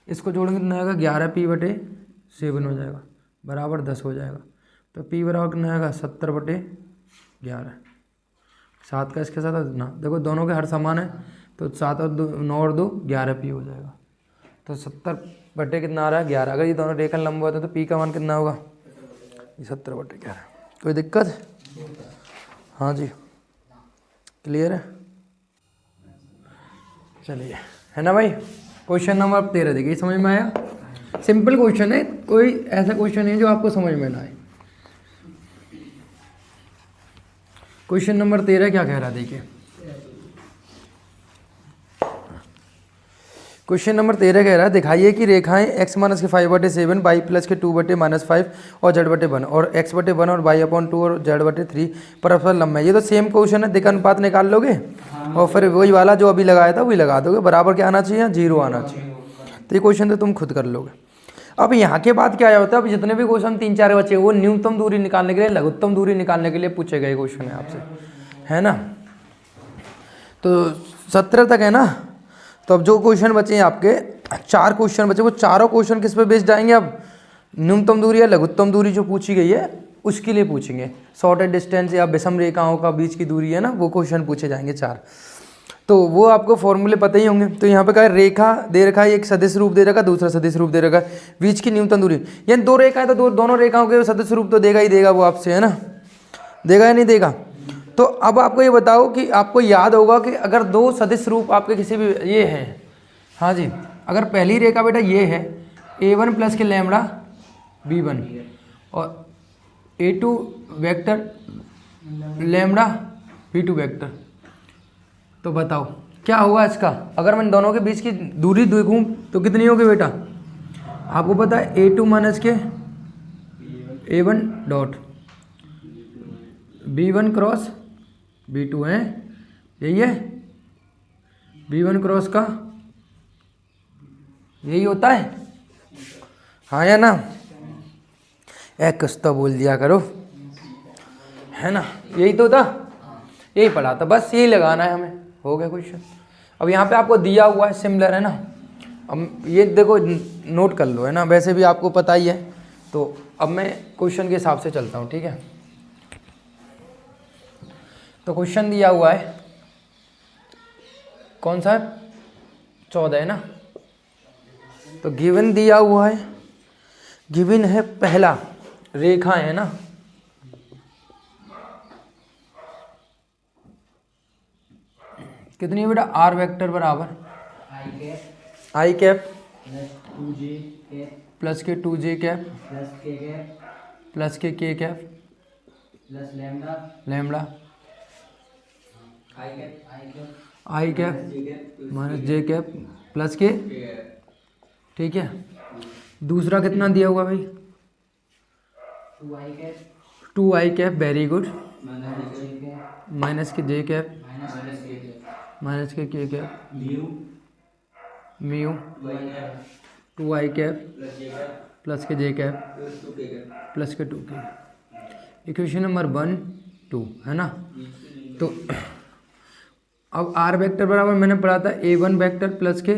इसको जोड़ेंगे कितना आएगा 11p/7 हो जाएगा बराबर 10 हो जाएगा। तो p बराबर कितना आएगा 70/11। 7 का इसके साथ ना देखो दोनों के हर समान है तो 7 और 2 9 और 2 11p हो जाएगा। तो 70 कितना आ रहा है 11। अगर ये दोनों रेखा लंबवत है तो p का मान कितना होगा ये 70/11। कोई दिक्कत? हाँ जी क्लियर है। चलिए है ना भाई। क्वेश्चन नंबर 13 देखिए समझ में आया। सिंपल क्वेश्चन है, कोई ऐसा क्वेश्चन है जो आपको समझ में ना आए। क्वेश्चन नंबर 13 क्या कह रहा है देखिए। क्वेश्चन नंबर 13 कह रहा है दिखाइए कि रेखाएं x - के 5/7 y प्लस के 2/-5 और z/1 और x/1 और y/2 और z/3 परस्पर लंब है। ये तो सेम क्वेश्चन है। दिक् अनुपात निकाल लोगे और फिर वही वाला जो अभी लगाया था वही लगा दोगे। बराबर क्या आना चाहिए 0 आना चाहिए। तो ये क्वेश्चन तो तुम खुद कर लोगे। अब यहाँ के बाद क्या होता है, अब जितने भी क्वेश्चन 3-4 बचे वो न्यूनतम दूरी निकालने के लिए लघुत्तम दूरी निकालने के लिए पूछे गए क्वेश्चन है आपसे, है ना। तो 17 तक है ना। तो अब जो क्वेश्चन बचे हैं आपके 4 क्वेश्चन बचे, वो चारों क्वेश्चन किस पे बेस्ड जाएंगे? अब न्यूनतम दूरी या लघुत्तम दूरी जो पूछी गई है उसके लिए पूछेंगे। शॉर्टेड डिस्टेंस या विषम रेखाओं का बीच की दूरी है ना, वो क्वेश्चन पूछे जाएंगे 4। तो वो आपको फॉर्मूले पता ही होंगे। तो यहाँ पे क्या है रेखा दे रखा है, एक सदिश रूप दे रखा है, दूसरा सदिश रूप दे रखा है, बीच की न्यूनतम दूरी। यानी 2 रेखाएं तो दोनों रेखाओं के सदिश रूप तो देगा ही देगा वो आपसे, है ना। देगा या नहीं देगा। तो अब आपको ये बताओ कि आपको याद होगा कि अगर 2 सदिश रूप आपके किसी भी ये हैं, हाँ जी, अगर पहली रेखा बेटा ये है a1 प्लस के लैम्बडा b1 और a2 vector lambda b2 vector, तो बताओ क्या होगा इसका। अगर मैं दोनों के बीच की दूरी देखूं तो कितनी होगी बेटा? आपको पता है a2 माइनस के a1 dot b1 cross b2 है, यही है b1 क्रॉस का यही होता है, हाँ या ना। कुछ तो बोल दिया करो, है ना। यही तो था, यही पढ़ा था, बस यही लगाना है हमें। हो गया क्वेश्चन। अब यहाँ पे आपको दिया हुआ है सिमिलर, है ना। अब ये देखो नोट कर लो, है ना, वैसे भी आपको पता ही है। तो अब मैं क्वेश्चन के हिसाब से चलता हूँ, ठीक है। तो क्वेश्चन दिया हुआ है कौन सा 14 है ना। तो गिवन दिया हुआ है, गिवन है पहला रेखा है ना, कितनी है बेटा? आर वेक्टर बराबर आई कैप प्लस के 2j कैप प्लस के k cap plus lambda i cap minus j cap plus के, ठीक है। दूसरा कितना दिया हुआ भाई? 2i cap, very good, minus के j कैप माइनस के k cap mu 2i cap plus के j कैप प्लस के 2k। इक्वेशन नंबर 1 2 है ना। तो अब आर वेक्टर बराबर मैंने पढ़ा था a1 वेक्टर प्लस के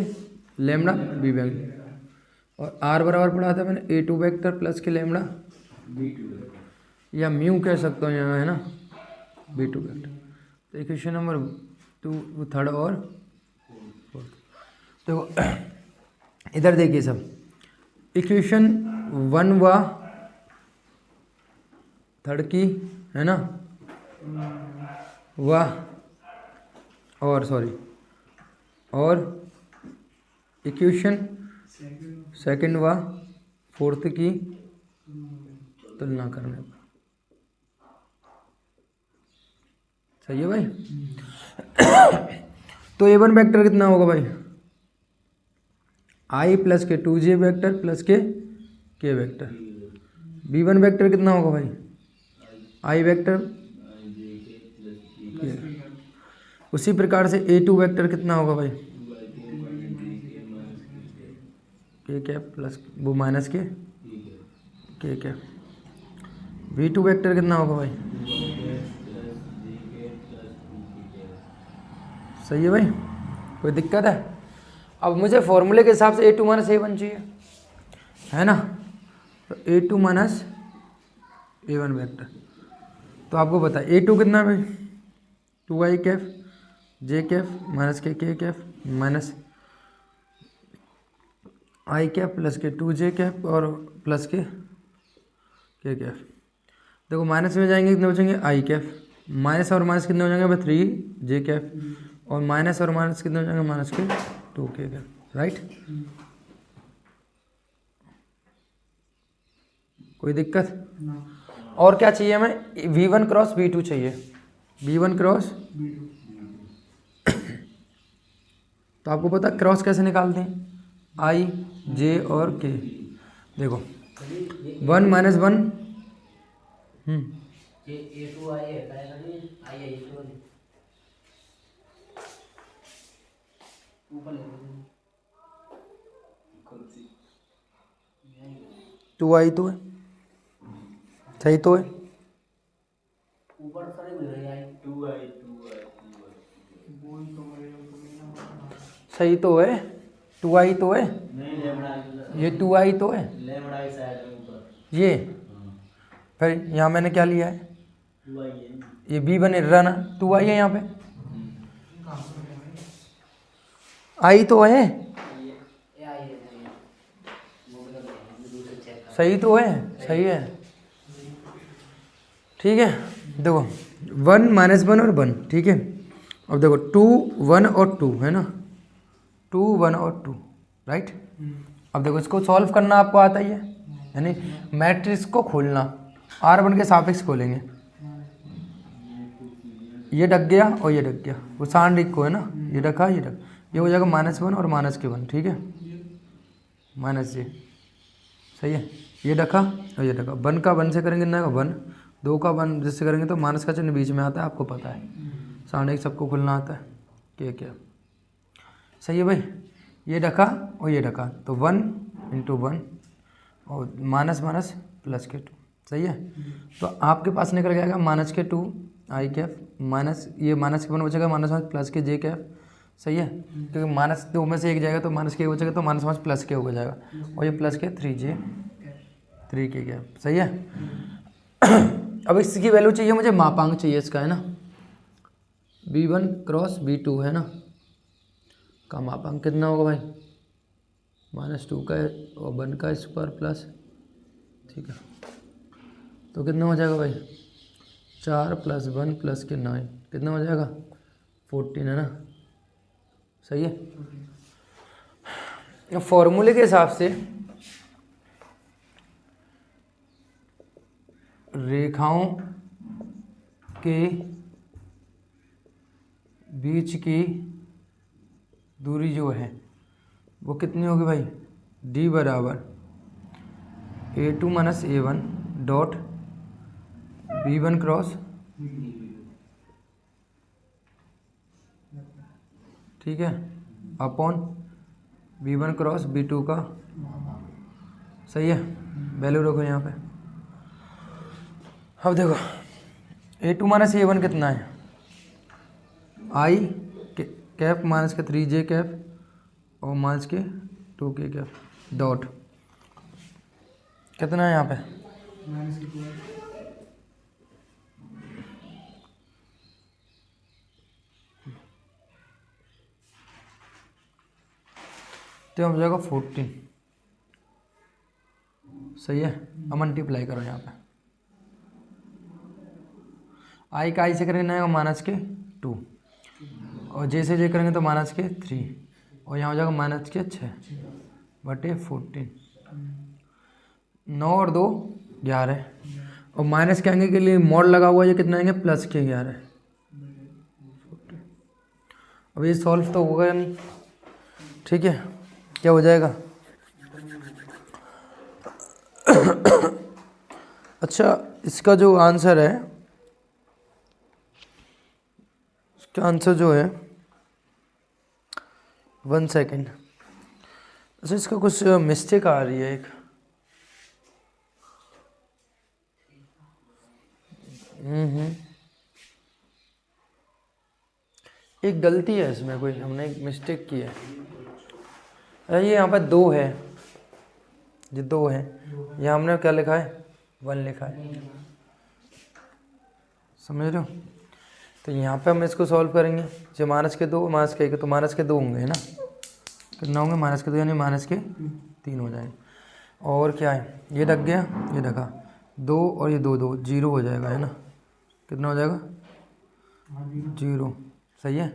लैम्बडा b वेक्टर, और आर बराबर पढ़ा था मैंने a2 वेक्टर प्लस के लैम्बडा या म्यू कह सकता हूँ यहाँ, है ना, b2 वेक्टर। तो इक्वेशन नंबर 2 थर्ड और फोर्थ। तो इधर देखिए सब, इक्वेशन 1 व थर्ड की, है ना, और इक्वेशन सेकंड व फोर्थ की तुलना करने पर, सही है भाई। तो A1 वेक्टर कितना होगा भाई, I प्लस के 2J वेक्टर प्लस के वेक्टर। B1 वेक्टर कितना होगा भाई, I वेक्टर के। उसी प्रकार से A2 वेक्टर कितना होगा भाई, के कैप प्लस वो माइनस के कैप। B2 वेक्टर कितना होगा भाई, सही है भाई, कोई दिक्कत है। अब मुझे फॉर्मूले के हिसाब से A2 माइनस A1 चाहिए, है ना। तो A2 माइनस A1 वेक्टर, तो आपको पता है A2 कितना है भाई, 2I Kaif J Kaif minus के Kaif minus I Kaif plus के 2J कैफ और प्लस के कैफ। देखो माइनस में जाएंगे कितने बचेंगे, I कैफ, माइनस और माइनस कितने हो जाएंगे भाई, 3J कैफ, और माइनस और माइनस कितने हो जाएंगे, माइनस के 2K कैफ, राइट। कोई दिक्कत। और क्या चाहिए हमें, V1 क्रॉस V2 चाहिए, V1 क्रॉस। तो आपको पता क्रॉस कैसे निकालते हैं, I J और K। देखो 1 माइनस 1 2I तो है, सही तो है, सही तो है, 2I तो है, ये 2I तो है, ये फिर यहाँ मैंने क्या लिया है, ये B1 रहा ना, 2I है यहाँ पे, I तो है, सही तो है, सही है, ठीक है। देखो 1 माइनस 1 और 1, ठीक है। अब देखो 2 1 और 2 है ना, 2 1 और 2, राइट। अब देखो इसको सॉल्व करना आपको आता ही है, यानी मैट्रिक्स को खोलना, R1 के सापेक्ष खोलेंगे, ये ढक गया और ये ढक गया, वो सांड को है ना, ये ढका ये ढक, ये हो जाएगा -1 और -1, ठीक है, -j, सही है। ये ढका और ये ढका, 1 का 1 से करेंगे ना 1, 2 का 1 जिससे करेंगे तो माइनस का चिन्ह बीच में आता है, आपको पता है, सांड सबको खुलना आता है, क्या सही है भाई। ये ढका और ये ढका, तो 1 × 1 और माइनस माइनस प्लस के 2, सही है। तो आपके पास निकल जाएगा -2 I कैफ माइनस, ये -1 बचेगा, माइनस प्लस के J कैफ, सही है, क्योंकि -2 में से एक जाएगा तो -k बचेगा, तो माइनस प्लस के हो जाएगा, और ये प्लस के 3J 3K कैफ, सही है। अब इसकी वैल्यू चाहिए मुझे, मापांक चाहिए इसका, है ना, B1 क्रॉस B2 है ना, का मापांक कितना होगा भाई, -2 का और 1 का स्क्वायर प्लस, ठीक है, तो कितना हो जाएगा भाई, 4 + 1 + के 9, कितना हो जाएगा 14, है ना, सही है। फॉर्मूले के हिसाब से रेखाओं के बीच की दूरी जो है वो कितनी होगी भाई, D बराबर A2 - A1 dot B1 cross, ठीक है, अपॉन B1 क्रॉस B2 का, सही है, वैल्यू रखो यहाँ पे। अब देखो A2 - A1 कितना है, I कैप माइनस के 3J कैप और माइनस के 2K कैप डॉट, कितना है यहाँ पे, तो हो जाएगा 14, सही है। अब मल्टीप्लाई करो यहाँ पे, I का I से करेंगे ना -2, और J से J करेंगे तो -3, और यहाँ हो जाएगा -6 बटे 14, 9 और 2 11, और माइनस के आगे के लिए मोड लगा हुआ है, ये कितना आएंगे +11, अब ये सॉल्व तो होगा नहीं, ठीक है। क्या हो जाएगा? अच्छा, इसका जो आंसर है, इसका आंसर जो है 1 सेकेंड। अच्छा, इसका कुछ मिस्टेक आ रही है एक। एक गलती है इसमें, कोई हमने एक मिस्टेक की है। अच्छा, ये यहाँ पे 2 है, ये 2 है, यहाँ हमने क्या लिखा है? 1 लिखा है, समझ रहे हो? तो यहाँ पे हम इसको सॉल्व करेंगे। जो -2 -1 तो -2 होंगे, है ना? कितना होंगे? -2 यानी -3 हो जाएंगे। और क्या है? ये ढक गया, ये ढका, 2 और ये 2 2 0 हो जाएगा, है ना? कितना हो जाएगा? 0। सही है।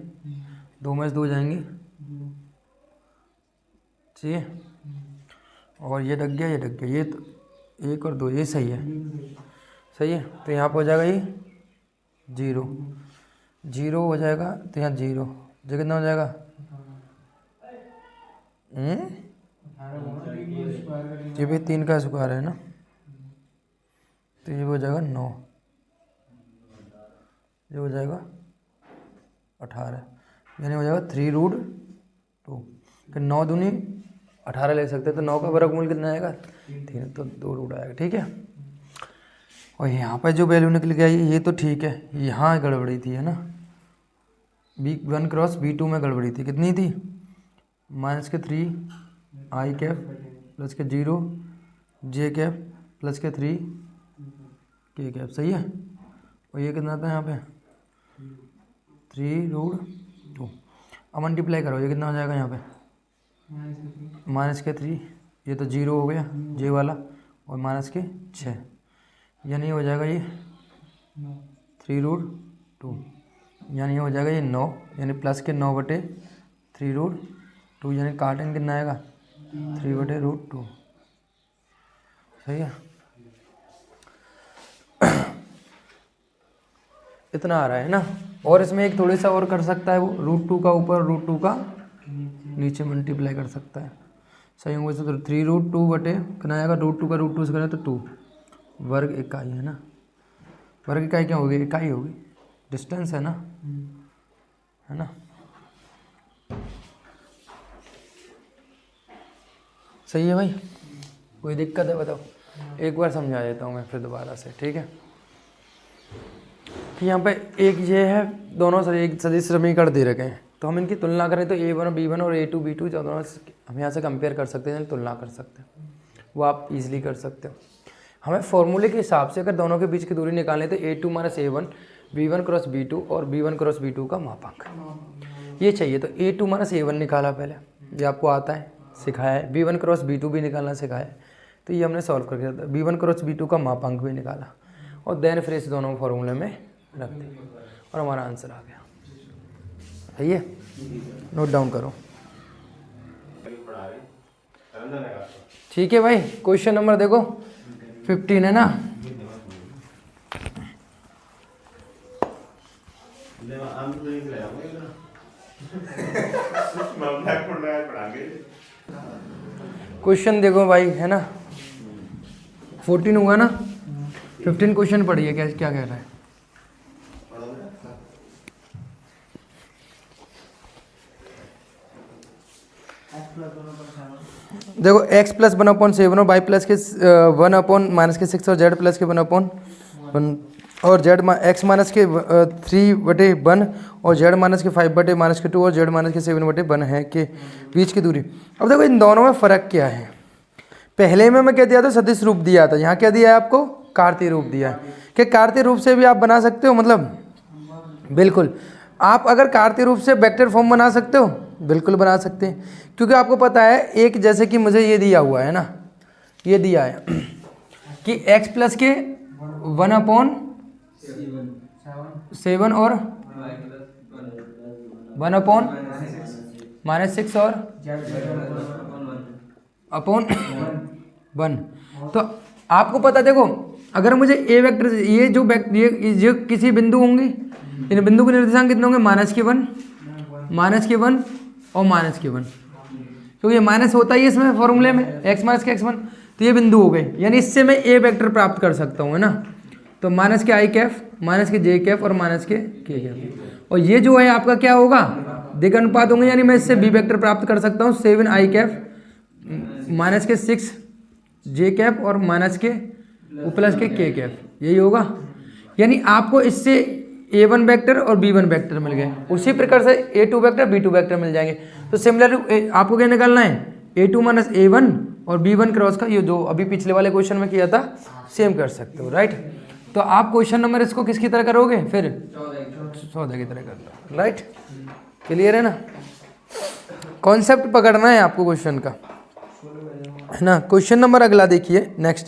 2 में से 2 जाएंगे, ठीक है। और ये ढक गया, ये ढक गया, ये तो 1 और 2, ये सही है, सही है। तो यहाँ पर हो जाएगा ये 0 हो जाएगा, तो यहाँ 0, जो कितना हो जाएगा? ये भी 3 का स्क्वायर है ना, तो ये हो जाएगा 9, ये हो जाएगा 18, यानी हो जाएगा 3√2। 9 दूनी 18 ले सकते हैं, तो 9 का वर्गमूल कितना आएगा? 3, तो 2 रूट आएगा, ठीक है। और यहाँ पर जो वैल्यू निकल के आई ये तो ठीक है, यहाँ गड़बड़ी थी, है ना? B1 क्रॉस B2 में गड़बड़ी थी। कितनी थी? -3 I कैप प्लस के 0 J कैप प्लस के 3 K कैप, सही है। और ये कितना था यहाँ पे? 3√2। अब मल्टीप्लाई करो, ये कितना हो जाएगा यहाँ पे? -3, ये तो 0 हो गया J वाला, और -6, यानी हो जाएगा ये 3√2, यानी हो जाएगा ये 9, यानी प्लस के 9/3√2, यानी काटेंगे कितना आएगा? 3/√2, सही है। इतना आ रहा है ना। और इसमें एक थोड़ी सा और कर सकता है वो, √2 का ऊपर √2 का नीचे मल्टीप्लाई कर सकता है, सही होंगे। तो 3√2 कितना आएगा? √2 का √2 से करें तो 2, वर्ग इकाई, है ना? वर्ग इकाई क्या होगी? इकाई होगी, डिस्टेंस है ना, है ना? सही है भाई, कोई दिक्कत है बताओ? एक बार समझा देता हूँ मैं फिर दोबारा से, ठीक है। कि यहाँ पे एक ये है, दोनों से एक सदिश समीकरण दे रखे हैं, तो हम इनकी तुलना करें तो A1 और B1 और A2 B2 दोनों हम यहाँ से कंपेयर कर सकते हैं, तुलना कर सकते हैं, वो आप इजीली कर सकते हो। हमें फॉर्मूले के हिसाब से अगर दोनों के बीच की दूरी निकालें तो A2 - A1 B1 cross B2 और B1 क्रॉस B2 का मापांक ये चाहिए। तो A2 - A1 निकाला पहले, ये आपको आता है, सिखाया है। B1 क्रॉस B2 भी निकालना सिखाया है, तो ये हमने सॉल्व करके दिया। B1 क्रॉस B2 का मापांक भी निकाला, और देन फिर इस दोनों फॉर्मूले में रख दिया, और हमारा आंसर आ गया। सही है, नोट डाउन करो। ठीक है भाई, क्वेश्चन नंबर देखो 15 है ना। क्वेश्चन देखो भाई, है ना, 14 हुआ ना, 15 क्वेश्चन पढ़िए, क्या क्या कह रहा है। देखो x प्लस 1/7 और y प्लस के 1/-6 और z प्लस के 1/1 और z x माइनस के 3/1 और z माइनस के 5/-2 और z माइनस के 7/1 है के बीच की दूरी। अब देखो इन दोनों में फ़र्क क्या है। पहले में मैं क्या दिया था? सदिश रूप दिया था। यहाँ क्या दिया है आपको? कार्तीय रूप दिया है। कि कार्तीय रूप से भी आप बना सकते हो, मतलब बिल्कुल। आप अगर कार्तीय रूप से वेक्टर फॉर्म बना सकते हो, बिल्कुल बना सकते हैं, क्योंकि आपको पता है एक, जैसे कि मुझे ये दिया हुआ है ना, ये दिया है कि x प्लस के 1/7 और 1/-6 और /1। तो आपको पता, देखो अगर मुझे ए वेक्टर, ये जो किसी बिंदु होंगी, इन बिंदु के निर्देशांक कितने होंगे? -1 माइनस के 1 और माइनस के 1, क्योंकि ये माइनस होता ही है इसमें फॉर्मूले में, x माइनस के x1, तो ये बिंदु हो गए, यानी इससे मैं ए वेक्टर प्राप्त कर सकता हूँ, है ना। तो माइनस के आई कैफ, माइनस के जे कैफ और माइनस के कैफ, और ये जो है आपका क्या होगा, दिग अनुपात होंगे, यानी मैं इससे बी वेक्टर प्राप्त कर सकता हूँ 7 आई कैफ माइनस के 6 जे कैफ और माइनस के प्लस के कैफ, यही होगा। यानी आपको इससे a1 वेक्टर और b1 वेक्टर मिल गए, उसी प्रकार से a2 वेक्टर b2 वेक्टर मिल जाएंगे। तो सिमिलर आपको क्या निकालना है, a2 माइनस a1 और b1 क्रॉस का, ये जो अभी पिछले वाले क्वेश्चन में किया था सेम कर सकते हो, राइट। तो आप क्वेश्चन नंबर इसको किसकी तरह करोगे, फिर 14 की तरह करना, राइट। क्लियर है ना, कॉन्सेप्ट पकड़ना है आपको क्वेश्चन का, है ना। क्वेश्चन नंबर अगला देखिए नेक्स्ट,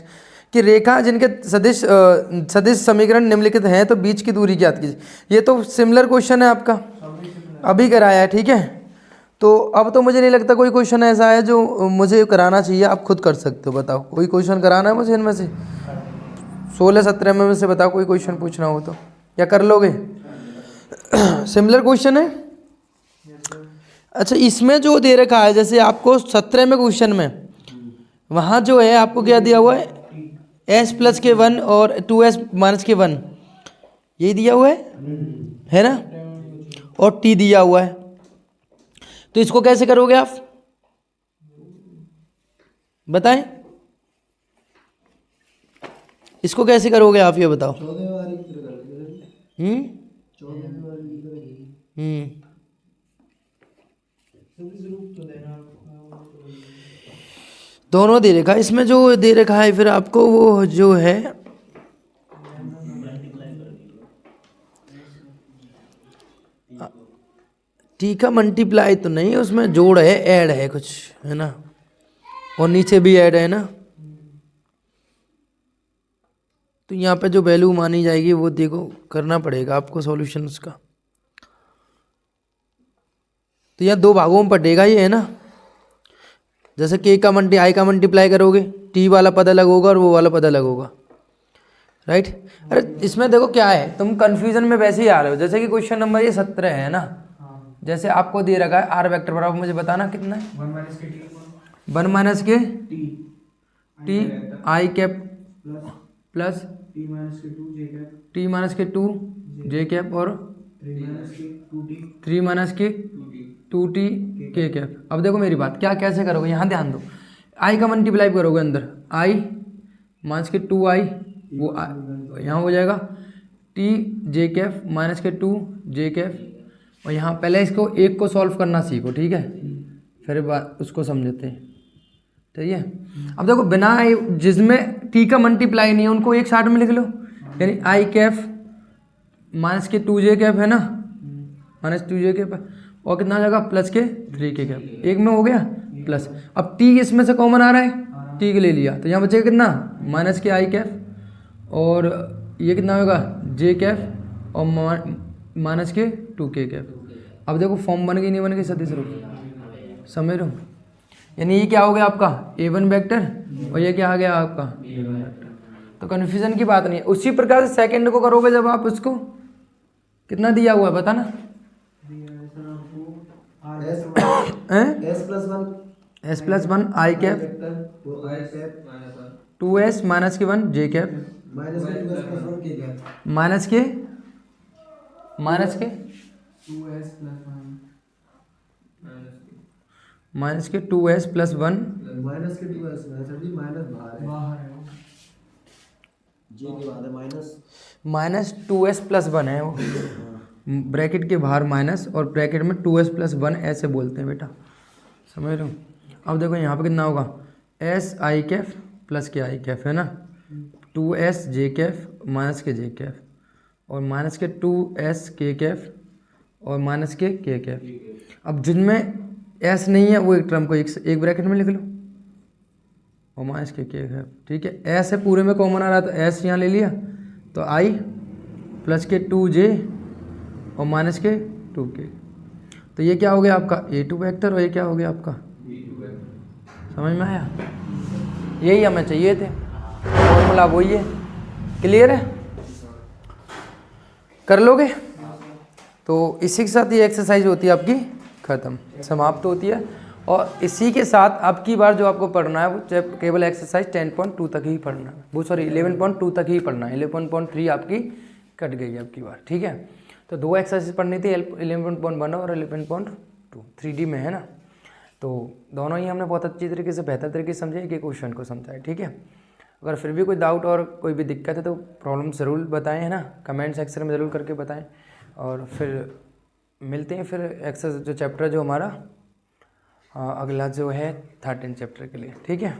कि रेखा जिनके सदिश समीकरण निम्नलिखित हैं तो बीच की दूरी ज्ञात कीजिए। ये तो सिमिलर क्वेश्चन है आपका, अभी कराया है, ठीक है। तो अब तो मुझे नहीं लगता कोई क्वेश्चन ऐसा है जो मुझे कराना चाहिए, आप खुद कर सकते हो, बताओ कोई क्वेश्चन कराना है मुझे इनमें से 16-17 में से, बताओ कोई क्वेश्चन पूछना हो तो, या कर लोगे। सिमिलर क्वेश्चन है। अच्छा, इसमें जो दे रखा है, जैसे आपको 17 में क्वेश्चन में वहाँ जो है आपको क्या दिया हुआ है, s प्लस के 1 और 2s माइनस के 1, यही दिया हुआ है ना, और t दिया हुआ है। तो इसको कैसे करोगे आप, बताएं, इसको कैसे करोगे आप, ये बताओ। दोनों दे रखा है, इसमें जो दे रखा है फिर आपको वो जो है टी का मल्टीप्लाई तो नहीं, उसमें जोड़ है, ऐड है कुछ, है ना, और नीचे भी ऐड है ना। तो यहाँ पे जो वैल्यू मानी जाएगी वो देखो करना पड़ेगा आपको सॉल्यूशन उसका। तो यहाँ दो भागों में बटेगा ये, है ना। जैसे के का आई का मल्टीप्लाई करोगे, टी वाला पद अलग होगा और वो वाला पद अलग होगा, राइट। अरे इसमें देखो क्या है, तुम कंफ्यूजन में वैसे ही आ रहे हो। जैसे कि क्वेश्चन नंबर ये 17 है ना, जैसे आपको दे रखा है आर वेक्टर बराबर, मुझे बताना कितना है, 1 माइनस के T I cap plus T minus के 2 जे कैप और 3 माइनस के 2t के कैप। अब देखो मेरी बात, क्या कैसे करोगे, यहाँ ध्यान दो, आई का मल्टीप्लाई करोगे अंदर, आई माइनस के 2i, वो यहाँ हो जाएगा टी जे कैफ माइनस के 2 जे कैफ, और यहाँ पहले इसको एक को सॉल्व करना सीखो, ठीक है, फिर बात उसको समझते हैं, ठीक है। अब देखो बिना जिसमें टी का मल्टीप्लाई नहीं है उनको एक साइड में लिख लो, यानी आई कैफ माइनस के 2 जे कैफ, है ना, माइनस 2 जे कैफ, और कितना आ जाएगा प्लस के 3 के कैफ, एक में हो गया प्लस। अब टी इसमें से कॉमन आ रहा है, टी के ले लिया, तो यहाँ बचेगा कितना, माइनस के आई कैफ, और ये कितना होगा जे कैफ और माइनस के 2 के कैफ। अब देखो फॉर्म बन गई नहीं बन गई, सदी स्वरूप समझ रहे हो। यानी ये क्या हो गया आपका a1 वेक्टर, और ये क्या आ गया आपका a1 वेक्टर। तो कन्फ्यूजन की बात नहीं है। उसी प्रकार से सेकंड को करोगे, जब आप उसको कितना दिया हुआ है बताना, s प्लस 1 आई कैप 2s माइनस के 1 जे कैप माइनस के 2s plus 1 minus 2s plus 1 है वो, ब्रैकेट के बाहर माइनस और ब्रैकेट में 2s प्लस 1 ऐसे बोलते हैं बेटा, समझ रहे हो। अब देखो यहाँ पे कितना होगा, s आई कैफ प्लस के आई कैफ, है ना, 2s जे कैफ माइनस के जे कैफ, और माइनस के 2s के कैफ और माइनस के कैफ। अब जिनमें s नहीं है वो एक टर्म को एक ब्रैकेट में लिख लो, और माइनस के कैफ, ठीक है। s है पूरे में कॉमन आ रहा था, s यहाँ ले लिया, तो i प्लस के 2j और माइनस के 2k। तो ये क्या हो गया आपका a2 वेक्टर, और ये क्या हो गया आपका समझ में आया। यही हमें चाहिए थे, फॉर्मूला वही है। क्लियर है, कर लोगे। तो इसी के साथ ये एक्सरसाइज होती है आपकी ख़त्म, समाप्त होती है। और इसी के साथ अब की बार जो आपको पढ़ना है वो केवल एक्सरसाइज 10.2 तक ही पढ़ना है, वो सॉरी 11.2 तक ही पढ़ना है। 11.3 आपकी कट गई है अब की बार, ठीक है। तो 2 एक्सरसाइज पढ़नी थी, 11.1 और 11.2 3D में है ना। तो दोनों ही हमने बहुत अच्छी तरीके से, बेहतर तरीके से समझे, एक क्वेश्चन को समझा है, ठीक है। अगर फिर भी कोई डाउट और कोई भी दिक्कत है तो प्रॉब्लम ज़रूर बताएं, है ना, कमेंट सेक्शन में ज़रूर करके बताएं। और फिर मिलते हैं फिर एक्सरसाइज जो चैप्टर जो हमारा अगला जो है 13 चैप्टर के लिए, ठीक है।